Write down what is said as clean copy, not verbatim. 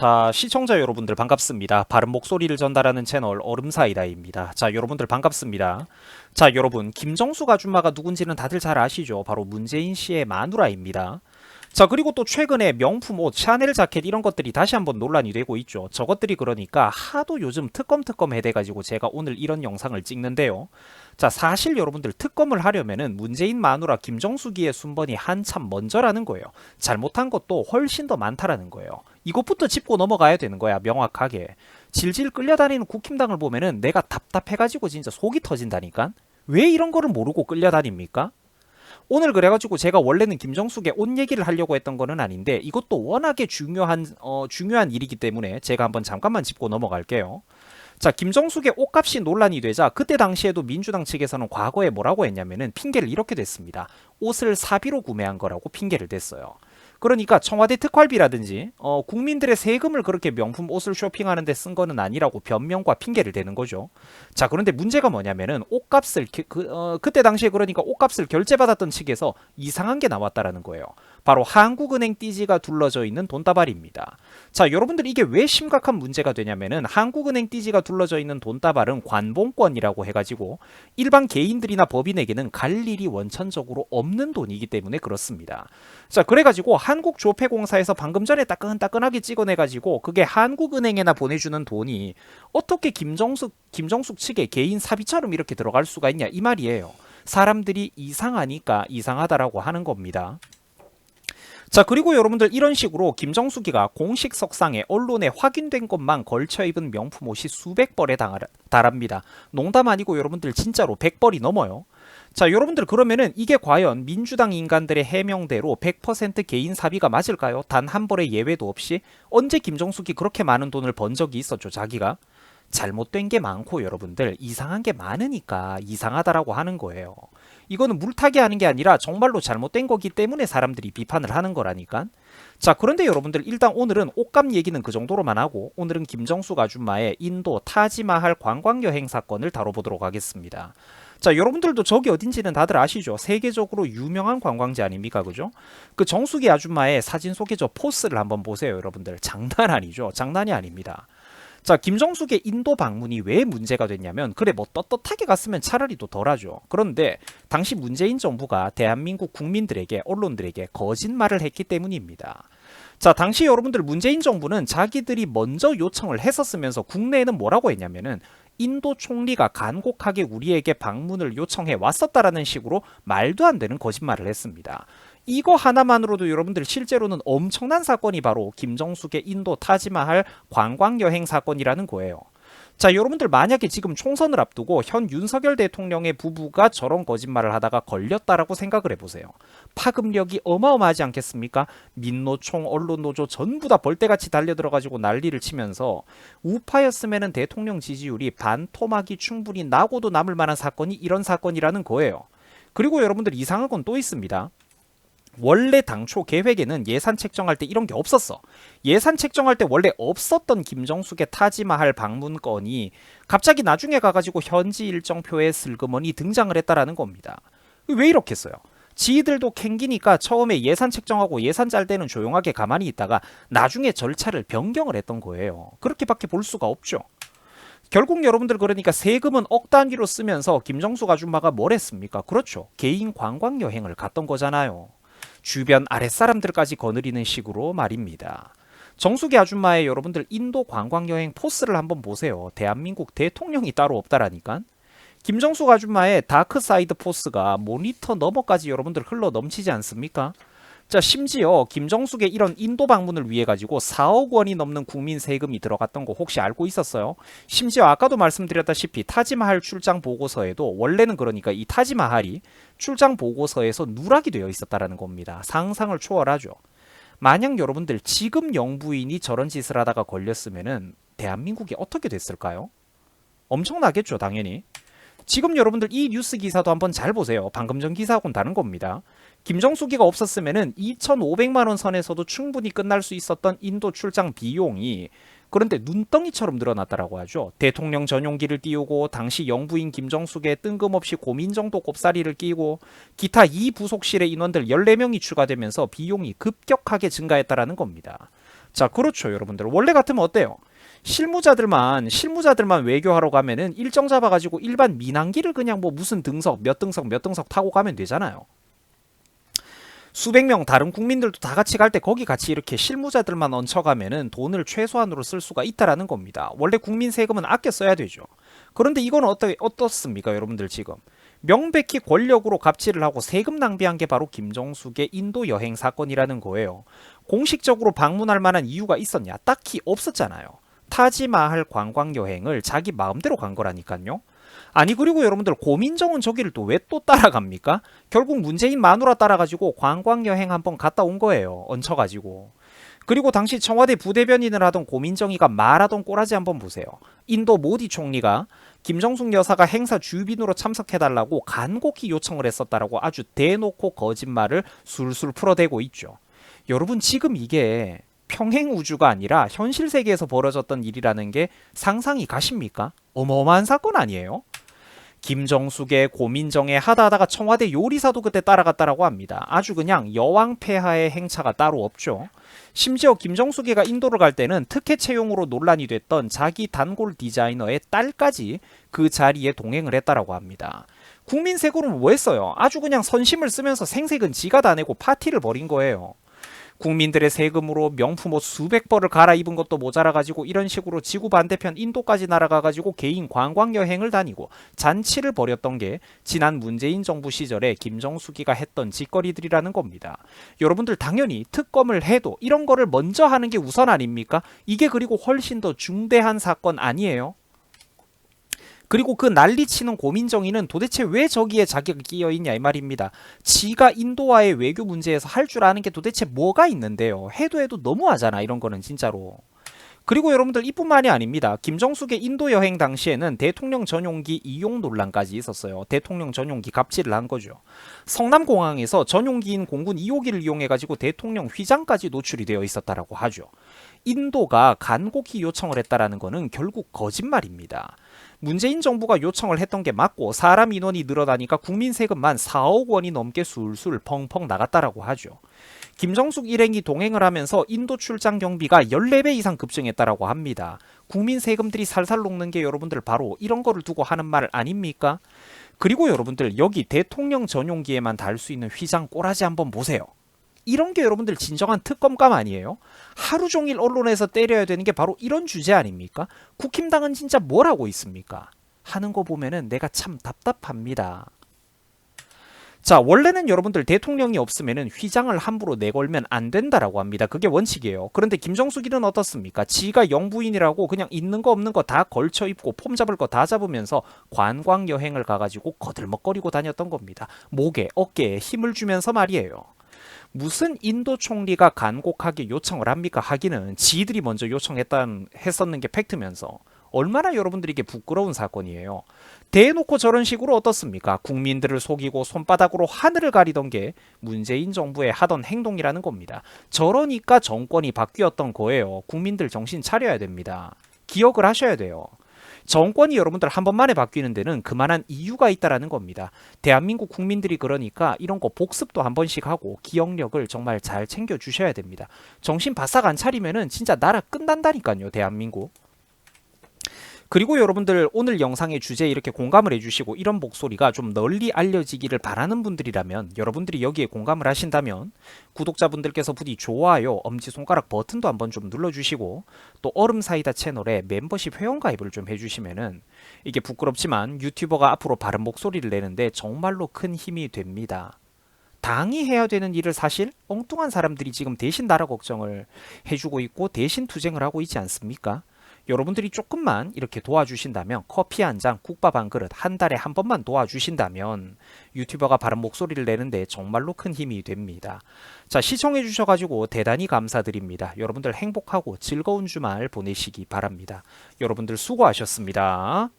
자, 시청자 여러분들 반갑습니다. 바른 목소리를 전달하는 채널 얼음사이다입니다. 자, 여러분들 반갑습니다. 자, 여러분, 김정숙 아줌마가 누군지는 다들 잘 아시죠? 바로 문재인 씨의 마누라입니다. 자, 그리고 또 최근에 명품 옷, 샤넬 자켓 이런 것들이 다시 한번 논란이 되고 있죠. 저것들이 그러니까 하도 요즘 특검 해대가지고 제가 오늘 이런 영상을 찍는데요. 자, 사실 여러분들 특검을 하려면은 문재인 마누라 김정숙이의 순번이 한참 먼저라는 거예요. 잘못한 것도 훨씬 더 많다라는 거예요. 이것부터 짚고 넘어가야 되는 거야, 명확하게. 질질 끌려다니는 국힘당을 보면은 내가 답답해가지고 진짜 속이 터진다니까? 왜 이런 거를 모르고 끌려다닙니까? 오늘 그래가지고 제가 원래는 김정숙의 옷 얘기를 하려고 했던 거는 아닌데 이것도 워낙에 중요한 일이기 때문에 제가 한번 잠깐만 짚고 넘어갈게요. 자, 김정숙의 옷값이 논란이 되자 그때 당시에도 민주당 측에서는 과거에 뭐라고 했냐면은 핑계를 이렇게 댔습니다. 옷을 사비로 구매한 거라고 핑계를 댔어요. 그러니까 청와대 특활비라든지 국민들의 세금을 그렇게 명품 옷을 쇼핑하는데 쓴 거는 아니라고 변명과 핑계를 대는 거죠. 자, 그런데 문제가 뭐냐면은 옷값을 그때 당시에 그러니까 옷값을 결제받았던 측에서 이상한 게 나왔다라는 거예요. 바로 한국은행 띠지가 둘러져 있는 돈다발입니다. 자, 여러분들 이게 왜 심각한 문제가 되냐면은 한국은행 띠지가 둘러져 있는 돈다발은 관봉권이라고 해가지고 일반 개인들이나 법인에게는 갈 일이 원천적으로 없는 돈이기 때문에 그렇습니다. 자, 그래가지고 한국조폐공사에서 방금 전에 따끈따끈하게 찍어내가지고 그게 한국은행에나 보내주는 돈이 어떻게 김정숙 측의 개인 사비처럼 이렇게 들어갈 수가 있냐 이 말이에요. 사람들이 이상하니까 이상하다라고 하는 겁니다. 자, 그리고 여러분들 이런 식으로 김정숙이가 공식 석상에 언론에 확인된 것만 걸쳐 입은 명품 옷이 수백 벌에 달합니다. 농담 아니고 여러분들 진짜로 100벌이 넘어요. 자, 여러분들 그러면은 이게 과연 민주당 인간들의 해명대로 100% 개인 사비가 맞을까요? 단 한 벌의 예외도 없이? 언제 김정숙이 그렇게 많은 돈을 번 적이 있었죠, 자기가? 잘못된 게 많고 여러분들 이상한 게 많으니까 이상하다라고 하는 거예요. 이거는 물타기 하는 게 아니라 정말로 잘못된 거기 때문에 사람들이 비판을 하는 거라니까. 자, 그런데 여러분들 일단 오늘은 옷값 얘기는 그 정도로만 하고 오늘은 김정숙 아줌마의 인도 타지마할 관광여행 사건을 다뤄보도록 하겠습니다. 자, 여러분들도 저기 어딘지는 다들 아시죠? 세계적으로 유명한 관광지 아닙니까? 그죠? 그 정숙이 아줌마의 사진 속에 저 포스를 한번 보세요, 여러분들. 장난 아니죠? 장난이 아닙니다. 자, 김정숙의 인도 방문이 왜 문제가 됐냐면 그래 뭐 떳떳하게 갔으면 차라리 더 덜하죠. 그런데 당시 문재인 정부가 대한민국 국민들에게 언론들에게 거짓말을 했기 때문입니다. 자, 당시 여러분들 문재인 정부는 자기들이 먼저 요청을 했었으면서 국내에는 뭐라고 했냐면은 인도 총리가 간곡하게 우리에게 방문을 요청해 왔었다라는 식으로 말도 안 되는 거짓말을 했습니다. 이거 하나만으로도 여러분들 실제로는 엄청난 사건이 바로 김정숙의 인도 타지마할 관광여행 사건이라는 거예요. 자, 여러분들 만약에 지금 총선을 앞두고 현 윤석열 대통령의 부부가 저런 거짓말을 하다가 걸렸다라고 생각을 해보세요. 파급력이 어마어마하지 않겠습니까? 민노총, 언론노조 전부 다 벌떼같이 달려들어가지고 난리를 치면서 우파였으면 대통령 지지율이 반토막이 충분히 나고도 남을 만한 사건이 이런 사건이라는 거예요. 그리고 여러분들 이상한 건 또 있습니다. 원래 당초 계획에는 예산 책정할 때 이런 게 없었어. 예산 책정할 때 원래 없었던 김정숙의 타지마할 방문건이 갑자기 나중에 가가지고 현지 일정표에 슬그머니 등장을 했다라는 겁니다. 왜 이렇겠어요? 지들도 캥기니까 처음에 예산 책정하고 예산 짤 때는 조용하게 가만히 있다가 나중에 절차를 변경을 했던 거예요. 그렇게밖에 볼 수가 없죠. 결국 여러분들 그러니까 세금은 억 단위로 쓰면서 김정숙 아줌마가 뭘 했습니까? 그렇죠. 개인 관광 여행을 갔던 거잖아요. 주변 아랫사람들까지 거느리는 식으로 말입니다. 정숙이 아줌마의 여러분들 인도 관광여행 포스를 한번 보세요. 대한민국 대통령이 따로 없다라니까. 김정숙 아줌마의 다크사이드 포스가 모니터 너머까지 여러분들 흘러 넘치지 않습니까? 자, 심지어 김정숙의 이런 인도 방문을 위해 가지고 4억 원이 넘는 국민 세금이 들어갔던 거 혹시 알고 있었어요? 심지어 아까도 말씀드렸다시피 타지마할 출장 보고서에도 원래는 그러니까 이 타지마할이 출장 보고서에서 누락이 되어 있었다라는 겁니다. 상상을 초월하죠. 만약 여러분들 지금 영부인이 저런 짓을 하다가 걸렸으면은 대한민국이 어떻게 됐을까요? 엄청나겠죠, 당연히. 지금 여러분들 이 뉴스 기사도 한번 잘 보세요. 방금 전 기사하고는 다른 겁니다. 김정숙이가 없었으면은 2,500만 원 선에서도 충분히 끝날 수 있었던 인도 출장 비용이 그런데 눈덩이처럼 늘어났다라고 하죠. 대통령 전용기를 띄우고 당시 영부인 김정숙의 뜬금없이 고민 정도 곱살이를 끼고 기타 이 부속실의 인원들 14명이 추가되면서 비용이 급격하게 증가했다라는 겁니다. 자, 그렇죠, 여러분들. 원래 같으면 어때요? 실무자들만 외교하러 가면은 일정 잡아가지고 일반 민항기를 그냥 뭐 무슨 등석, 몇 등석, 몇 등석 타고 가면 되잖아요. 수백 명 다른 국민들도 다 같이 갈 때 거기 같이 이렇게 실무자들만 얹혀가면은 돈을 최소한으로 쓸 수가 있다라는 겁니다. 원래 국민 세금은 아껴 써야 되죠. 그런데 이건 어떻습니까, 여러분들 지금? 명백히 권력으로 갑질을 하고 세금 낭비한 게 바로 김정숙의 인도 여행 사건이라는 거예요. 공식적으로 방문할 만한 이유가 있었냐? 딱히 없었잖아요. 타지마할 관광 여행을 자기 마음대로 간 거라니까요. 아니, 그리고 여러분들 고민정은 저기를 또 왜 또 따라갑니까? 결국 문재인 마누라 따라가지고 관광여행 한번 갔다 온 거예요. 얹혀가지고. 그리고 당시 청와대 부대변인을 하던 고민정이가 말하던 꼬라지 한번 보세요. 인도 모디 총리가 김정숙 여사가 행사 주빈으로 참석해달라고 간곡히 요청을 했었다라고 아주 대놓고 거짓말을 술술 풀어대고 있죠. 여러분, 지금 이게 평행우주가 아니라 현실 세계에서 벌어졌던 일이라는 게 상상이 가십니까? 어마어마한 사건 아니에요? 김정숙의 고민정에 하다하다가 청와대 요리사도 그때 따라갔다라고 합니다. 아주 그냥 여왕폐하의 행차가 따로 없죠. 심지어 김정숙이가 인도를 갈 때는 특혜 채용으로 논란이 됐던 자기 단골 디자이너의 딸까지 그 자리에 동행을 했다라고 합니다. 국민 세금은 뭐 했어요? 아주 그냥 선심을 쓰면서 생색은 지가 다 내고 파티를 벌인 거예요. 국민들의 세금으로 명품 옷 수백 벌을 갈아입은 것도 모자라가지고 이런 식으로 지구 반대편 인도까지 날아가가지고 개인 관광여행을 다니고 잔치를 벌였던 게 지난 문재인 정부 시절에 김정숙이가 했던 짓거리들이라는 겁니다. 여러분들 당연히 특검을 해도 이런 거를 먼저 하는 게 우선 아닙니까? 이게 그리고 훨씬 더 중대한 사건 아니에요? 그리고 그 난리치는 고민정의는 도대체 왜 저기에 자기가 끼어있냐 이 말입니다. 지가 인도와의 외교 문제에서 할 줄 아는 게 도대체 뭐가 있는데요. 해도 너무하잖아, 이런 거는 진짜로. 그리고 여러분들 이뿐만이 아닙니다. 김정숙의 인도 여행 당시에는 대통령 전용기 이용 논란까지 있었어요. 대통령 전용기 갑질을 한 거죠. 성남공항에서 전용기인 공군 2호기를 이용해가지고 대통령 휘장까지 노출이 되어 있었다라고 하죠. 인도가 간곡히 요청을 했다라는 거는 결국 거짓말입니다. 문재인 정부가 요청을 했던 게 맞고 사람 인원이 늘어나니까 국민 세금만 4억 원이 넘게 술술 펑펑 나갔다라고 하죠. 김정숙 일행이 동행을 하면서 인도 출장 경비가 14배 이상 급증했다라고 합니다. 국민 세금들이 살살 녹는 게 여러분들 바로 이런 거를 두고 하는 말 아닙니까? 그리고 여러분들 여기 대통령 전용기에만 달 수 있는 휘장 꼬라지 한번 보세요. 이런 게 여러분들 진정한 특검감 아니에요? 하루 종일 언론에서 때려야 되는 게 바로 이런 주제 아닙니까? 국힘당은 진짜 뭘 하고 있습니까? 하는 거 보면은 내가 참 답답합니다. 자, 원래는 여러분들 대통령이 없으면은 휘장을 함부로 내걸면 안 된다라고 합니다. 그게 원칙이에요. 그런데 김정숙이는 어떻습니까? 지가 영부인이라고 그냥 있는 거 없는 거 다 걸쳐 입고 폼 잡을 거 다 잡으면서 관광 여행을 가가지고 거들먹거리고 다녔던 겁니다. 목에 어깨에 힘을 주면서 말이에요. 무슨 인도 총리가 간곡하게 요청을 합니까? 하기는 지들이 먼저 했었는 게 팩트면서 얼마나 여러분들에게 부끄러운 사건이에요. 대놓고 저런 식으로 어떻습니까? 국민들을 속이고 손바닥으로 하늘을 가리던 게 문재인 정부의 하던 행동이라는 겁니다. 저러니까 정권이 바뀌었던 거예요. 국민들 정신 차려야 됩니다. 기억을 하셔야 돼요. 정권이 여러분들 한 번만에 바뀌는 데는 그만한 이유가 있다라는 겁니다. 대한민국 국민들이 그러니까 이런 거 복습도 한 번씩 하고 기억력을 정말 잘 챙겨 주셔야 됩니다. 정신 바싹 안 차리면은 진짜 나라 끝난다니까요, 대한민국. 그리고 여러분들 오늘 영상의 주제에 이렇게 공감을 해주시고 이런 목소리가 좀 널리 알려지기를 바라는 분들이라면, 여러분들이 여기에 공감을 하신다면 구독자분들께서 부디 좋아요, 엄지손가락 버튼도 한번 좀 눌러주시고 또 얼음사이다 채널에 멤버십 회원가입을 좀 해주시면은 이게 부끄럽지만 유튜버가 앞으로 바른 목소리를 내는데 정말로 큰 힘이 됩니다. 당이 해야 되는 일을 사실 엉뚱한 사람들이 지금 대신 나라 걱정을 해주고 있고 대신 투쟁을 하고 있지 않습니까? 여러분들이 조금만 이렇게 도와주신다면, 커피 한 잔, 국밥 한 그릇 한 달에 한 번만 도와주신다면 유튜버가 바른 목소리를 내는데 정말로 큰 힘이 됩니다. 자, 시청해 주셔가지고 대단히 감사드립니다. 여러분들 행복하고 즐거운 주말 보내시기 바랍니다. 여러분들 수고하셨습니다.